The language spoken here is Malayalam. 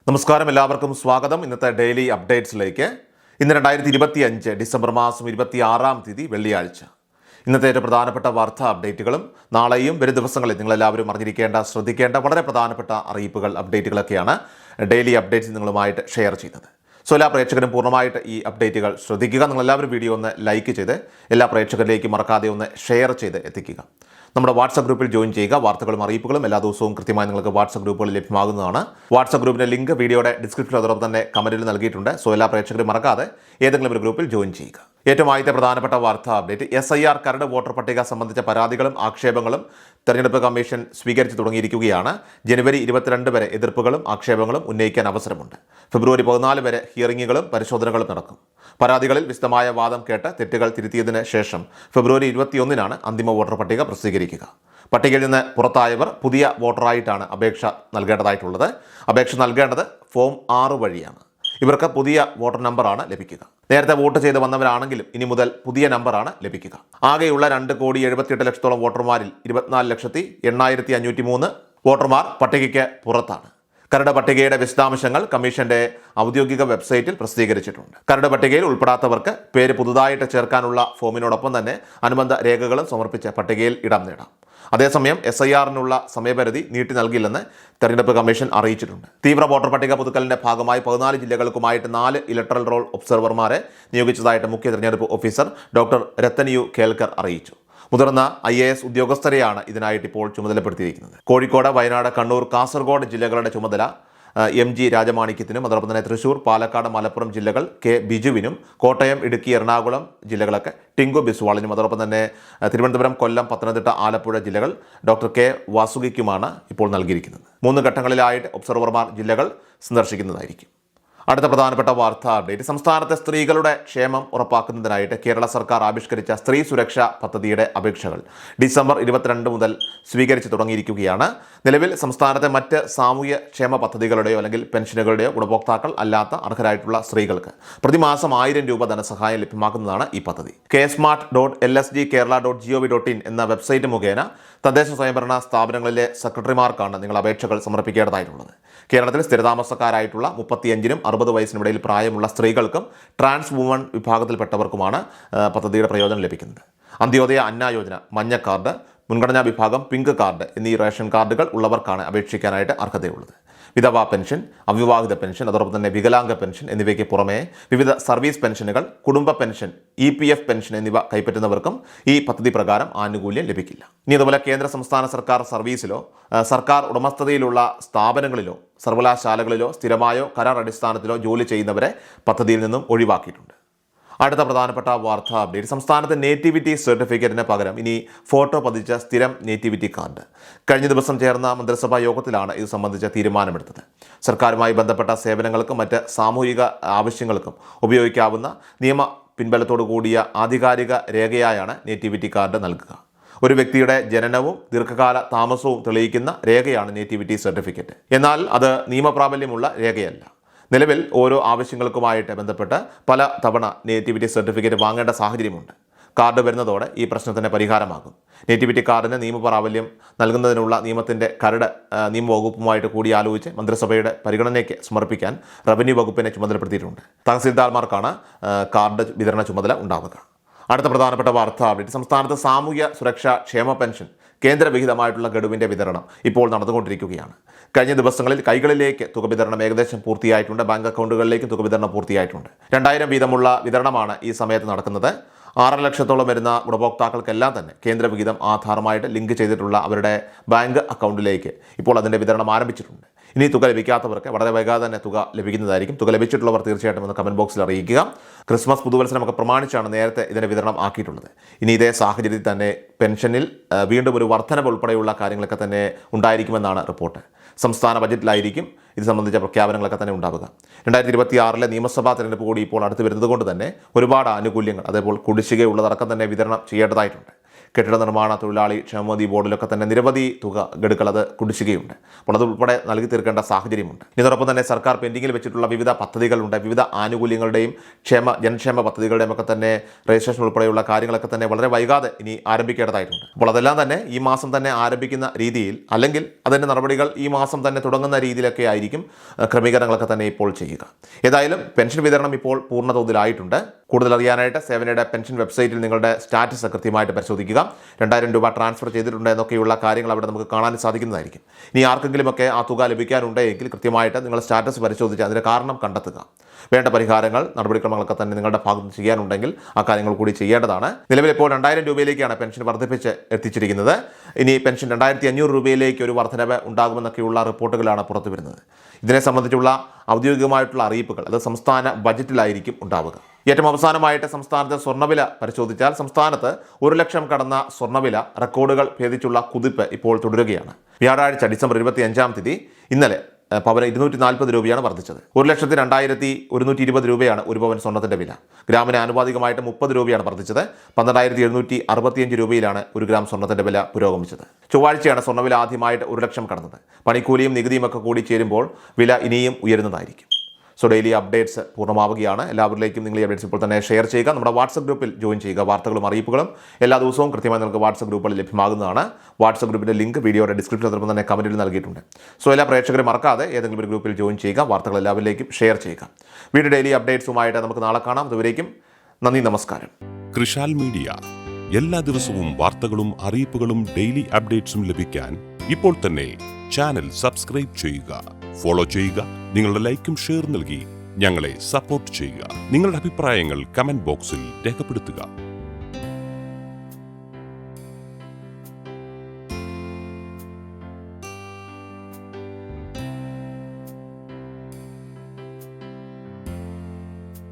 നമസ്കാരം, എല്ലാവർക്കും സ്വാഗതം. ഇന്നത്തെ ഡെയിലി അപ്ഡേറ്റ്സിലേക്ക്. ഇന്ന് 2025 ഡിസംബർ മാസം 26-ാം തീയതി വെള്ളിയാഴ്ച. ഇന്നത്തെ ഏറ്റവും പ്രധാനപ്പെട്ട വാർത്താ അപ്ഡേറ്റുകളും നാളെയും വരും ദിവസങ്ങളിൽ നിങ്ങളെല്ലാവരും അറിഞ്ഞിരിക്കേണ്ട, ശ്രദ്ധിക്കേണ്ട വളരെ പ്രധാനപ്പെട്ട അറിയിപ്പുകൾ, അപ്ഡേറ്റുകളൊക്കെയാണ് ഡെയിലി അപ്ഡേറ്റ്സ് നിങ്ങളുമായിട്ട് ഷെയർ ചെയ്യുന്നത്. സോ എല്ലാ പ്രേക്ഷകരും പൂർണ്ണമായിട്ട് ഈ അപ്ഡേറ്റുകൾ ശ്രദ്ധിക്കുക. നിങ്ങളെല്ലാവരും വീഡിയോ ഒന്ന് ലൈക്ക് ചെയ്ത് എല്ലാ പ്രേക്ഷകരിലേക്കും മറക്കാതെ ഒന്ന് ഷെയർ ചെയ്ത് എത്തിക്കുക. നമ്മുടെ വാട്സപ്പ് ഗ്രൂപ്പിൽ ജോയിൻ ചെയ്യുക. വാർത്തകളും അറിയിപ്പുകളും എല്ലാ ദിവസവും കൃത്യമായി നിങ്ങൾക്ക് വാട്സപ്പ് ഗ്രൂപ്പുകളിൽ ലഭ്യമാകുന്നതാണ്. വാട്സപ്പ് ഗ്രൂപ്പിൻ്റെ ലിങ്ക് വീഡിയോയുടെ ഡിസ്ക്രിപ്ഷനിൽ അതോടൊപ്പം തന്നെ കമൻറ്റിൽ നൽകിയിട്ടുണ്ട്. സോ എല്ലാ പ്രേക്ഷകരും മറക്കാതെ ഏതെങ്കിലും ഒരു ഗ്രൂപ്പിൽ ജോയിൻ ചെയ്യുക. ഏറ്റവും ആദ്യത്തെ പ്രധാനപ്പെട്ട വാർത്താ അപ്ഡേറ്റ്, SIR കരട് വോട്ടർ പട്ടിക സംബന്ധിച്ച പരാതികളും ആക്ഷേപങ്ങളും തെരഞ്ഞെടുപ്പ് കമ്മീഷൻ സ്വീകരിച്ചു തുടങ്ങിയിരിക്കുകയാണ്. ജനുവരി 22 വരെ എതിർപ്പുകളും ആക്ഷേപങ്ങളും ഉന്നയിക്കാൻ അവസരമുണ്ട്. ഫെബ്രുവരി 14 വരെ ഹിയറിങ്ങുകളും പരിശോധനകളും നടക്കും. പരാതികളിൽ വിശദമായ വാദം കേട്ട് തെറ്റുകൾ തിരുത്തിയതിന് ശേഷം ഫെബ്രുവരി 21-നാണ് അന്തിമ വോട്ടർ പട്ടിക പ്രസിദ്ധീകരിക്കുക. പട്ടികയിൽ നിന്ന് പുറത്തായവർ പുതിയ വോട്ടറായിട്ടാണ് അപേക്ഷ നൽകേണ്ടതായിട്ടുള്ളത്. അപേക്ഷ നൽകേണ്ടത് ഫോം 6 വഴിയാണ്. ഇവർക്ക് പുതിയ വോട്ടർ നമ്പറാണ് ലഭിക്കുക. നേരത്തെ വോട്ട് ചെയ്ത് വന്നവരാണെങ്കിലും ഇനി മുതൽ പുതിയ നമ്പറാണ് ലഭിക്കുക. ആകെയുള്ള 2,78,00,000 വോട്ടർമാരിൽ 24,08,503 വോട്ടർമാർ പട്ടികയ്ക്ക് പുറത്താണ്. കരട് പട്ടികയുടെ വിശദാംശങ്ങൾ കമ്മീഷന്റെ ഔദ്യോഗിക വെബ്സൈറ്റിൽ പ്രസിദ്ധീകരിച്ചിട്ടുണ്ട്. കരട് പട്ടികയിൽ ഉൾപ്പെടാത്തവർക്ക് പേര് പുതുതായിട്ട് ചേർക്കാനുള്ള ഫോമിനോടൊപ്പം തന്നെ അനുബന്ധ രേഖകളും സമർപ്പിച്ച് പട്ടികയിൽ ഇടം നേടാം. അതേസമയം SIR-നുള്ള സമയപരിധി നീട്ടി നൽകില്ലെന്ന് തെരഞ്ഞെടുപ്പ് കമ്മീഷൻ അറിയിച്ചിട്ടുണ്ട്. തീവ്ര വോട്ടർ പട്ടിക പുതുക്കലിന്റെ ഭാഗമായി 14 ജില്ലകൾക്കുമായിട്ട് 4 ഇലക്ടറൽ റോൾ ഒബ്സർവർമാരെ നിയോഗിച്ചതായിട്ട് മുഖ്യ തെരഞ്ഞെടുപ്പ് officer doctor Rathan U Kelkar അറിയിച്ചു. മുതിർന്ന IAS ഉദ്യോഗസ്ഥരെയാണ് ഇതിനായിട്ട് ഇപ്പോൾ ചുമതലപ്പെടുത്തിയിരിക്കുന്നത്. കോഴിക്കോട്, വയനാട്, കണ്ണൂർ, കാസർഗോഡ് ജില്ലകളുടെ ചുമതല MG രാജമാണിക്യത്തിനും അതോടൊപ്പം തന്നെ തൃശൂർ, പാലക്കാട്, മലപ്പുറം ജില്ലകൾ K ബിജുവിനും, കോട്ടയം, ഇടുക്കി, എറണാകുളം ജില്ലകളൊക്കെ ടിങ്കു ബിസ്വാളിനും, അതോടൊപ്പം തന്നെ തിരുവനന്തപുരം, കൊല്ലം, പത്തനംതിട്ട, ആലപ്പുഴ ജില്ലകൾ ഡോക്ടർ K വാസുകിക്കുമാണ് ഇപ്പോൾ നൽകിയിരിക്കുന്നത്. 3 ഘട്ടങ്ങളിലായിട്ട് ഒബ്സർവർമാർ ജില്ലകൾ സന്ദർശിക്കുന്നതായിരിക്കും. അടുത്ത പ്രധാനപ്പെട്ട വാർത്താ അപ്ഡേറ്റ്, സംസ്ഥാനത്തെ സ്ത്രീകളുടെ ക്ഷേമം ഉറപ്പാക്കുന്നതിനായിട്ട് കേരള സർക്കാർ ആവിഷ്കരിച്ച സ്ത്രീ സുരക്ഷാ പദ്ധതിയുടെ അപേക്ഷകൾ ഡിസംബർ 22 മുതൽ സ്വീകരിച്ചു തുടങ്ങിയിരിക്കുകയാണ്. നിലവിൽ സംസ്ഥാനത്തെ മറ്റ് സാമൂഹ്യ ക്ഷേമ പദ്ധതികളുടെയോ അല്ലെങ്കിൽ പെൻഷനുകളുടെയോ ഗുണഭോക്താക്കൾ അല്ലാത്ത അർഹരായിട്ടുള്ള സ്ത്രീകൾക്ക് പ്രതിമാസം 1000 രൂപ ധനസഹായം ലഭ്യമാക്കുന്നതാണ് ഈ പദ്ധതി. ksmart.lsgkerala.gov.in എന്ന വെബ്സൈറ്റ് മുഖേന തദ്ദേശ സ്വയംഭരണ സ്ഥാപനങ്ങളിലെ സെക്രട്ടറിമാർക്കാണ് നിങ്ങൾ അപേക്ഷകൾ സമർപ്പിക്കേണ്ടതായിട്ടുള്ളത്. കേരളത്തിൽ സ്ഥിരതാമസക്കാരായിട്ടുള്ള 35-നും 60 വയസ്സിനിടയിൽ പ്രായമുള്ള സ്ത്രീകൾക്കും ട്രാൻസ് വുമൺ വിഭാഗത്തിൽപ്പെട്ടവർക്കുമാണ് പദ്ധതിയുടെ പ്രയോജനം ലഭിക്കുന്നത്. അന്ത്യോദയ അന്ന യോജന, മഞ്ഞ കാർഡ്, മുൻഗണനാ വിഭാഗം പിങ്ക് കാർഡ് എന്നീ റേഷൻ കാർഡുകൾ ഉള്ളവർക്കാണ് അപേക്ഷിക്കാനായിട്ട് അർഹതയുള്ളത്. വിധവാ പെൻഷൻ, അവിവാഹിത പെൻഷൻ, അതോടൊപ്പം തന്നെ വികലാംഗ പെൻഷൻ എന്നിവയ്ക്ക് പുറമെ വിവിധ സർവീസ് പെൻഷനുകൾ, കുടുംബ പെൻഷൻ, EPF പെൻഷൻ എന്നിവ കൈപ്പറ്റുന്നവർക്കും ഈ പദ്ധതി പ്രകാരം ആനുകൂല്യം ലഭിക്കില്ല. ഇനി അതുപോലെ കേന്ദ്ര സംസ്ഥാന സർക്കാർ സർവീസിലോ സർക്കാർ ഉടമസ്ഥതയിലുള്ള സ്ഥാപനങ്ങളിലോ സർവകലാശാലകളിലോ സ്ഥിരമായോ കരാർ അടിസ്ഥാനത്തിലോ ജോലി ചെയ്യുന്നവരെ പദ്ധതിയിൽ നിന്നും ഒഴിവാക്കിയിട്ടുണ്ട്. അടുത്ത പ്രധാനപ്പെട്ട വാർത്താ അപ്ഡേറ്റ്, സംസ്ഥാനത്തെ നേറ്റിവിറ്റി സർട്ടിഫിക്കറ്റിന് പകരം ഇനി ഫോട്ടോ പതിച്ച സ്ഥിരം നേറ്റിവിറ്റി കാർഡ്. കഴിഞ്ഞ ദിവസം ചേർന്ന മന്ത്രിസഭാ യോഗത്തിലാണ് ഇത് സംബന്ധിച്ച തീരുമാനമെടുത്തത്. സർക്കാരുമായി ബന്ധപ്പെട്ട സേവനങ്ങൾക്കും മറ്റ് സാമൂഹിക ആവശ്യങ്ങൾക്കും ഉപയോഗിക്കാവുന്ന നിയമ പിൻബലത്തോടു കൂടിയ ആധികാരിക രേഖയായാണ് നേറ്റിവിറ്റി കാർഡ് നൽകുക. ഒരു വ്യക്തിയുടെ ജനനവും ദീർഘകാല താമസവും തെളിയിക്കുന്ന രേഖയാണ് നേറ്റിവിറ്റി സർട്ടിഫിക്കറ്റ്. എന്നാൽ അത് നിയമപ്രാബല്യമുള്ള രേഖയല്ല. നിലവിൽ ഓരോ ആവശ്യങ്ങൾക്കുമായിട്ട് ബന്ധപ്പെട്ട് പല തവണ നേറ്റിവിറ്റി സർട്ടിഫിക്കറ്റ് വാങ്ങേണ്ട സാഹചര്യമുണ്ട്. കാർഡ് വരുന്നതോടെ ഈ പ്രശ്നത്തിന് പരിഹാരമാകും. നേറ്റിവിറ്റി കാർഡിന് നിയമപ്രാബല്യം നൽകുന്നതിനുള്ള നിയമത്തിൻ്റെ കരട് നിയമവകുപ്പുമായിട്ട് കൂടിയാലോചിച്ച് മന്ത്രിസഭയുടെ പരിഗണനയ്ക്ക് സമർപ്പിക്കാൻ റവന്യൂ വകുപ്പിനെ ചുമതലപ്പെടുത്തിയിട്ടുണ്ട്. തഹസിൽദാർമാർക്കാണ് കാർഡ് വിതരണ ചുമതല ഉണ്ടാവുക. അടുത്ത പ്രധാനപ്പെട്ട വാർത്താ അപ്ഡേറ്റ്, സംസ്ഥാനത്ത് സാമൂഹ്യ സുരക്ഷാ ക്ഷേമ പെൻഷൻ കേന്ദ്രവിഹിതമായിട്ടുള്ള ഗഡുവിൻ്റെ വിതരണം ഇപ്പോൾ നടന്നുകൊണ്ടിരിക്കുകയാണ്. കഴിഞ്ഞ ദിവസങ്ങളിൽ കൈകളിലേക്ക് തുക വിതരണം ഏകദേശം പൂർത്തിയായിട്ടുണ്ട്. ബാങ്ക് അക്കൗണ്ടുകളിലേക്കും തുക വിതരണം പൂർത്തിയായിട്ടുണ്ട്. 2000 വീതമുള്ള വിതരണമാണ് ഈ സമയത്ത് നടക്കുന്നത്. 6 ലക്ഷത്തോളം വരുന്ന ഗുണഭോക്താക്കൾക്കെല്ലാം തന്നെ കേന്ദ്രവിഹിതം ആധാറുമായിട്ട് ലിങ്ക് ചെയ്തിട്ടുള്ള അവരുടെ ബാങ്ക് അക്കൗണ്ടിലേക്ക് ഇപ്പോൾ അതിൻ്റെ വിതരണം ആരംഭിച്ചിട്ടുണ്ട്. ഇനി തുക ലഭിക്കാത്തവർക്ക് വളരെ വൈകാതെ തന്നെ തുക ലഭിക്കുന്നതായിരിക്കും. തുക ലഭിച്ചിട്ടുള്ളവർ തീർച്ചയായിട്ടും ഒന്ന് കമൻറ്റ് ബോക്സിൽ അറിയിക്കുക. ക്രിസ്മസ് പുതുവത്സരമൊക്കെ പ്രമാണിച്ചാണ് നേരത്തെ ഇതിൻ്റെ വിതരണം ആക്കിയിട്ടുള്ളത്. ഇനി ഇതേ സാഹചര്യത്തിൽ തന്നെ പെൻഷനിൽ വീണ്ടും ഒരു വർധനവ് ഉൾപ്പെടെയുള്ള കാര്യങ്ങളൊക്കെ തന്നെ ഉണ്ടായിരിക്കുമെന്നാണ് റിപ്പോർട്ട്. സംസ്ഥാന ബജറ്റിലായിരിക്കും ഇത് സംബന്ധിച്ച പ്രഖ്യാപനങ്ങളൊക്കെ തന്നെ ഉണ്ടാവുക. 2026 നിയമസഭാ തെരഞ്ഞെടുപ്പ് കൂടി ഇപ്പോൾ അടുത്ത് വരുന്നത് കൊണ്ട് തന്നെ ഒരുപാട് ആനുകൂല്യങ്ങൾ, അതേപോലെ കുടിശ്ശികയുള്ളതടക്കം തന്നെ വിതരണം ചെയ്യേണ്ടതായിട്ടുണ്ട്. കെട്ടിട നിർമ്മാണ തൊഴിലാളി ക്ഷേമനിധി ബോർഡിലൊക്കെ തന്നെ നിരവധി തുക ഗഡുക്കൾ അത് കുടിശ്ശികയുണ്ട്. അപ്പോൾ അത് ഉൾപ്പെടെ നൽകി തീർക്കേണ്ട സാഹചര്യമുണ്ട്. ഇതിനോടൊപ്പം തന്നെ സർക്കാർ പെൻഡിങ്ങിൽ വെച്ചിട്ടുള്ള വിവിധ പദ്ധതികളുണ്ട്. വിവിധ ആനുകൂല്യങ്ങളുടെയും ജനക്ഷേമ പദ്ധതികളുടെയും ഒക്കെ തന്നെ രജിസ്ട്രേഷൻ ഉൾപ്പെടെയുള്ള കാര്യങ്ങളൊക്കെ തന്നെ വളരെ വൈകാതെ ഇനി ആരംഭിക്കേണ്ടതായിട്ടുണ്ട്. അപ്പോൾ അതെല്ലാം തന്നെ ഈ മാസം തന്നെ ആരംഭിക്കുന്ന രീതിയിൽ, അല്ലെങ്കിൽ അതിൻ്റെ നടപടികൾ ഈ മാസം തന്നെ തുടങ്ങുന്ന രീതിയിലൊക്കെ ആയിരിക്കും ക്രമീകരണങ്ങളൊക്കെ തന്നെ ഇപ്പോൾ ചെയ്യുക. ഏതായാലും പെൻഷൻ വിതരണം ഇപ്പോൾ പൂർണ്ണ തോതിലായിട്ടുണ്ട്. കൂടുതൽ അറിയാനായിട്ട് സേവനയുടെ പെൻഷൻ വെബ്സൈറ്റിൽ നിങ്ങളുടെ സ്റ്റാറ്റസ് കൃത്യമായിട്ട് പരിശോധിക്കുക. 2000 രൂപ ട്രാൻസ്ഫർ ചെയ്തിട്ടുണ്ട് എന്നൊക്കെയുള്ള കാര്യങ്ങൾ അവിടെ നമുക്ക് കാണാൻ സാധിക്കുന്നതായിരിക്കും. ഇനി ആർക്കെങ്കിലുമൊക്കെ ആ തുക ലഭിക്കാനുണ്ടെങ്കിൽ കൃത്യമായിട്ട് നിങ്ങൾ സ്റ്റാറ്റസ് പരിശോധിച്ച് അതിൻ്റെ കാരണം കണ്ടെത്തുക. വേണ്ട പരിഹാരങ്ങൾ, നടപടിക്രമങ്ങളൊക്കെ തന്നെ നിങ്ങളുടെ ഭാഗത്ത് ചെയ്യാനുണ്ടെങ്കിൽ ആ കാര്യങ്ങൾ കൂടി ചെയ്യേണ്ടതാണ്. നിലവിൽ ഇപ്പോൾ 2000 രൂപയിലേക്കാണ് പെൻഷൻ വർദ്ധിപ്പിച്ച് എത്തിച്ചിരിക്കുന്നത്. ഇനി പെൻഷൻ 2500 രൂപയിലേക്ക് ഒരു വർധനവ് ഉണ്ടാകുമെന്നൊക്കെയുള്ള റിപ്പോർട്ടുകളാണ് പുറത്തു വരുന്നത്. ഇതിനെ സംബന്ധിച്ചുള്ള ഔദ്യോഗികമായിട്ടുള്ള അറിയിപ്പുകൾ അത് സംസ്ഥാന ബജറ്റിലായിരിക്കും ഉണ്ടാവുക. ഏറ്റവും അവസാനമായിട്ട് സംസ്ഥാനത്തെ സ്വർണ്ണവില പരിശോധിച്ചാൽ സംസ്ഥാനത്ത് 1 ലക്ഷം കടന്ന സ്വർണ്ണവില റെക്കോർഡുകൾ ഭേദിച്ചുള്ള കുതിപ്പ് ഇപ്പോൾ തുടരുകയാണ്. വ്യാഴാഴ്ച ഡിസംബർ 25-ാം തീയതി ഇന്നലെ പവന് 240 രൂപയാണ് വർദ്ധിച്ചത്. 1,02,120 രൂപയാണ് ഒരു പവൻ സ്വർണ്ണത്തിന്റെ വില. ഗ്രാമിന് ആനുപാതികമായിട്ട് 30 രൂപയാണ് വർദ്ധിച്ചത്. 12,765 രൂപയിലാണ് ഒരു ഗ്രാം സ്വർണ്ണത്തിന്റെ വില പുരോഗമിച്ചത്. ചൊവ്വാഴ്ചയാണ് സ്വർണ്ണവില ആദ്യമായിട്ട് 1 ലക്ഷം കടന്നത്. പണിക്കൂലിയും നികുതിയും ഒക്കെ കൂടി ചേരുമ്പോൾ വില ഇനിയും ഉയരുന്നതായിരിക്കും. സോ ഡെയിലി അപ്ഡേറ്റ്സ് പൂർണ്ണമാവുകയാണ്. എല്ലാവരിലേക്കും നിങ്ങൾ ഈ അപ്ഡേറ്റ്സ് ഇപ്പോൾ തന്നെ ഷെയർ ചെയ്യുക. നമ്മുടെ വാട്സപ്പ് ഗ്രൂപ്പിൽ ജോയിൻ ചെയ്യുക. വാർത്തകളും അറിയിപ്പുകളും എല്ലാ ദിവസവും കൃത്യമായി നിങ്ങൾക്ക് വാട്സപ്പ് ഗ്രൂപ്പുകളിൽ ലഭ്യമാകുന്നതാണ്. വാട്സപ്പ് ഗ്രൂപ്പിൻ്റെ ലിങ്ക് വീഡിയോയുടെ ഡിസ്ക്രിപ്ഷനിൽ തന്നെ കമൻറ്റിൽ നൽകിയിട്ടുണ്ട്. സോ എല്ലാ പ്രേക്ഷകരും മറക്കാതെ ഏതെങ്കിലും ഒരു ഗ്രൂപ്പിൽ ജോയിൻ ചെയ്യുക. വാർത്തകൾ എല്ലാവരിലേക്കും ഷെയർ ചെയ്യുക. വീഡിയോ ഡെയിലി അപ്ഡേറ്റ്സുമായിട്ട് നമുക്ക് നാളെ കാണാം. അതുവരേക്കും നന്ദി, നമസ്കാരം. കൃഷാൽ മീഡിയ എല്ലാ ദിവസവും വാർത്തകളും അറിയിപ്പുകളും ഡെയിലി അപ്ഡേറ്റ്സും ലഭിക്കാൻ ഇപ്പോൾ തന്നെ ചാനൽ സബ്സ്ക്രൈബ് ചെയ്യുക, ഫോളോ ചെയ്യുക. നിങ്ങളുടെ ലൈക്കും ഷെയർ നൽകി ഞങ്ങളെ സപ്പോർട്ട് ചെയ്യുക. നിങ്ങളുടെ അഭിപ്രായങ്ങൾ കമന്റ് ബോക്സിൽ രേഖപ്പെടുത്തുക.